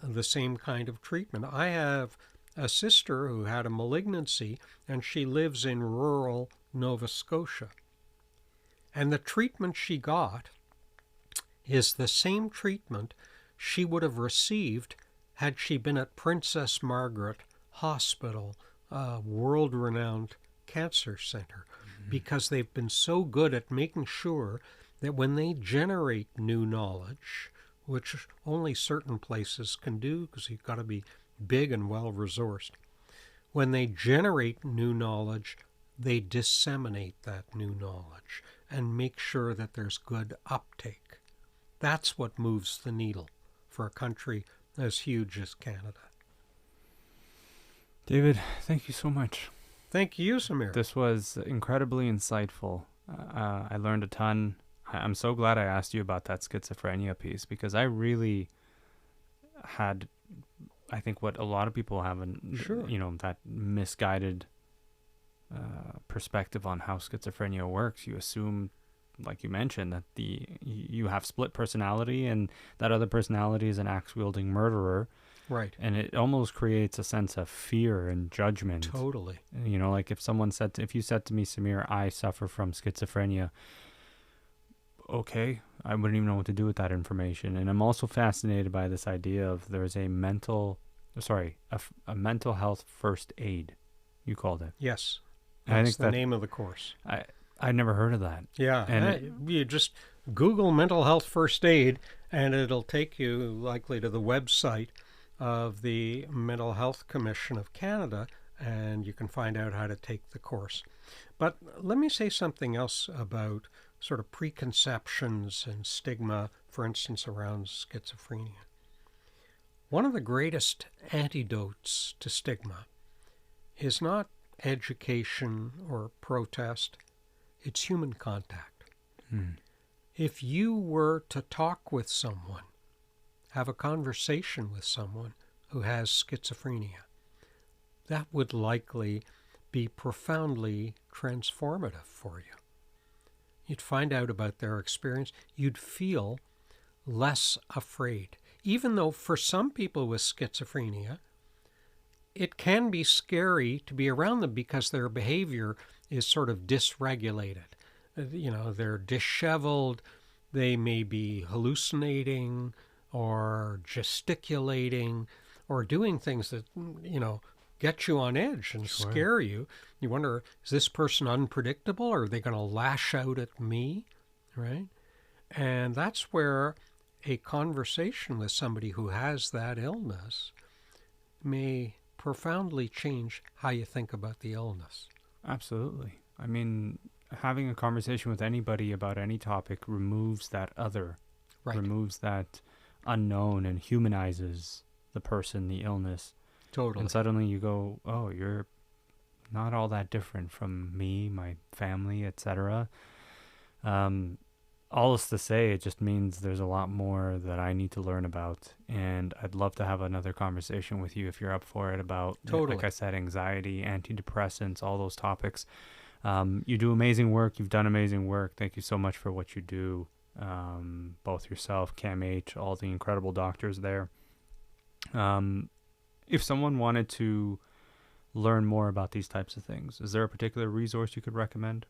the same kind of treatment. I have a sister who had a malignancy, and she lives in rural Nova Scotia. And the treatment she got is the same treatment she would have received had she been at Princess Margaret Hospital, a world-renowned cancer center, because they've been so good at making sure that when they generate new knowledge, which only certain places can do because you've got to be big and well-resourced, when they generate new knowledge, they disseminate that new knowledge and make sure that there's good uptake. That's what moves the needle for a country as huge as Canada. David, thank you so much. Thank you, Samir. This was incredibly insightful. I learned a ton. I'm so glad I asked you about that schizophrenia piece, because I really had, I think, what a lot of people have, that misguided perspective on how schizophrenia works. You assume, like you mentioned, that you have split personality, and that other personality is an axe-wielding murderer. Right. And it almost creates a sense of fear and judgment. Totally. You know, like if you said to me, Samir, I suffer from schizophrenia, okay, I wouldn't even know what to do with that information. And I'm also fascinated by this idea of there's a mental health first aid, you called it. Yes. I think the name of the course. I'd never heard of that. Yeah. And you just Google mental health first aid, and it'll take you likely to the website of the Mental Health Commission of Canada, and you can find out how to take the course. But let me say something else about sort of preconceptions and stigma, for instance, around schizophrenia. One of the greatest antidotes to stigma is not education or protest, it's human contact. If you were to talk with someone, have a conversation with someone who has schizophrenia, that would likely be profoundly transformative for you. You'd find out about their experience. You'd feel less afraid. Even though for some people with schizophrenia, it can be scary to be around them because their behavior is sort of dysregulated. They're disheveled, they may be hallucinating or gesticulating or doing things that, get you on edge and scare you. You wonder, is this person unpredictable, or are they going to lash out at me, right? And that's where a conversation with somebody who has that illness may profoundly change how you think about the illness. Absolutely. I mean, having a conversation with anybody about any topic removes that other, removes that unknown, and humanizes the person, the illness. Totally. And suddenly you go, oh, you're not all that different from me, my family, etc. All this to say, it just means there's a lot more that I need to learn about, and I'd love to have another conversation with you if you're up for it about, like I said, anxiety, antidepressants, all those topics. You do amazing work. You've done amazing work. Thank you so much for what you do, both yourself, CAMH, all the incredible doctors there. If someone wanted to learn more about these types of things, is there a particular resource you could recommend?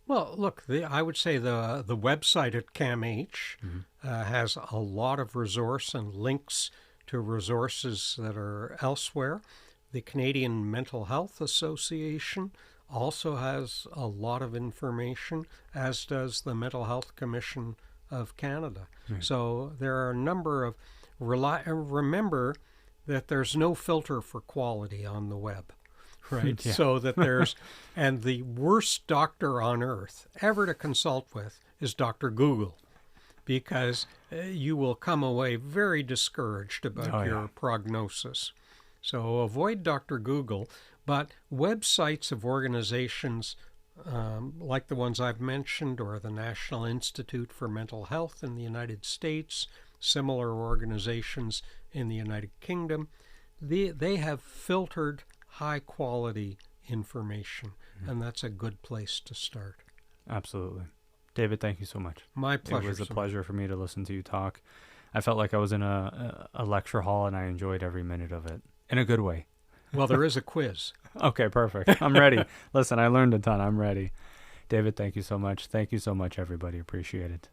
Well, look, I would say the website at CAMH has a lot of resource and links to resources that are elsewhere. The Canadian Mental Health Association also has a lot of information, as does the Mental Health Commission of Canada. So there are a number of remember that there's no filter for quality on the web, right? Yeah. So that there's, and the worst doctor on earth ever to consult with is Dr. Google, because you will come away very discouraged about your prognosis. So avoid Dr. Google, but websites of organizations like the ones I've mentioned, or the National Institute for Mental Health in the United States, similar organizations in the United Kingdom, they have filtered high-quality information, and that's a good place to start. Absolutely. David, thank you so much. My pleasure. It was a pleasure for me to listen to you talk. I felt like I was in a lecture hall, and I enjoyed every minute of it, in a good way. Well, there is a quiz. Okay, perfect. I'm ready. Listen, I learned a ton. I'm ready. David, thank you so much. Thank you so much, everybody. Appreciate it.